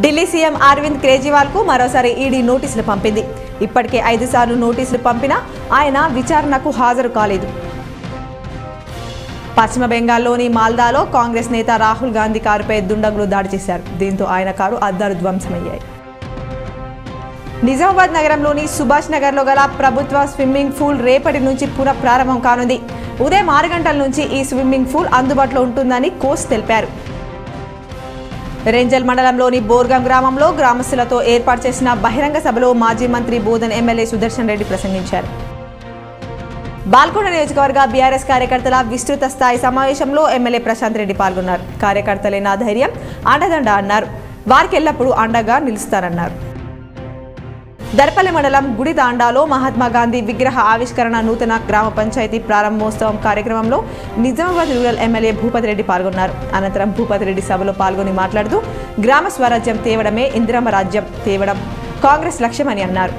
Delhi CM Arvind కేజ్రీవాల్కు మరోసారి ED నోటీసులు పంపింది. ఇప్పటికే 5 సార్లు నోటీసులు పంపినా ఆయన విచారణకు హాజరు కాలేదు. పశ్చిమ బెంగాల్లోని మాల్దాలో కాంగ్రెస్ నేత రాహుల్ గాంధీ కారుపై దుండగులు దాడి చేశారు. దీంతో ఆయన కారు అద్దాలు ధ్వంసమయ్యాయి. నిజామాబాద్ నగరంలోని సుభాష్ నగర్లో గల ప్రభుత్వ స్విమ్మింగ్ పూల్ రేపటి నుంచి పునః ప్రారంభం కానుంది. ఉదయం 6 గంటల నుంచి ఈ స్విమ్మింగ్ పూల్ అందుబాటులో ఉంటుందని కోచ్ తెలిపారు. రేంజల్ మండలంలోని బోర్గం గ్రామంలో గ్రామస్తులతో ఏర్పాటు చేసిన బహిరంగ సభలో మాజీ మంత్రి బోధన్ ఎమ్మెల్యే సుదర్శన్ రెడ్డి ప్రసంగించారు. బాల్కొండ నియోజకవర్గ బీఆర్ఎస్ కార్యకర్తల విస్తృత స్థాయి సమావేశంలో ఎమ్మెల్యే ప్రశాంత్ రెడ్డి పాల్గొన్నారు. కార్యకర్తలే నా ధైర్యం, అండదండ అన్నారు. వారికి ఎల్లప్పుడూ అండగా నిలుస్తారన్నారు. దర్పల్లి మండలం గుడితాండాలో మహాత్మా గాంధీ విగ్రహ ఆవిష్కరణ నూతన గ్రామ పంచాయతీ ప్రారంభోత్సవం కార్యక్రమంలో నిజామాబాద్ రూరల్ ఎమ్మెల్యే భూపతి రెడ్డి పాల్గొన్నారు. అనంతరం భూపతి రెడ్డి సభలో పాల్గొని మాట్లాడుతూ గ్రామ స్వరాజ్యం తేవడమే ఇందిరమ్మ రాజ్యం తేవడం కాంగ్రెస్ లక్ష్యమని అన్నారు.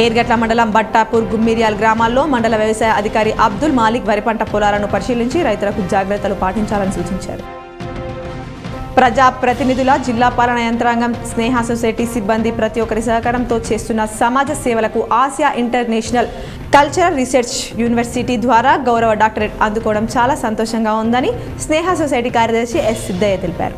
ఏర్గట్ల మండలం బట్టాపూర్ గుమ్మిరియాల్ గ్రామాల్లో మండల వ్యవసాయ అధికారి అబ్దుల్ మాలిక్ వరి పంట పొలాలను పరిశీలించి రైతులకు జాగ్రత్తలు పాటించాలని సూచించారు. ప్రజా ప్రతినిధుల, జిల్లా పాలన యంత్రాంగం, స్నేహ సొసైటీ సిబ్బంది ప్రతి ఒక్కరి సహకారంతో చేస్తున్న సమాజ సేవలకు Asia international cultural research university ద్వారా గౌరవ డాక్టరేట్ అందుకోవడం చాలా సంతోషంగా ఉందని స్నేహ సొసైటీ కార్యదర్శి ఎస్ సిద్ధయ్య తెలిపారు.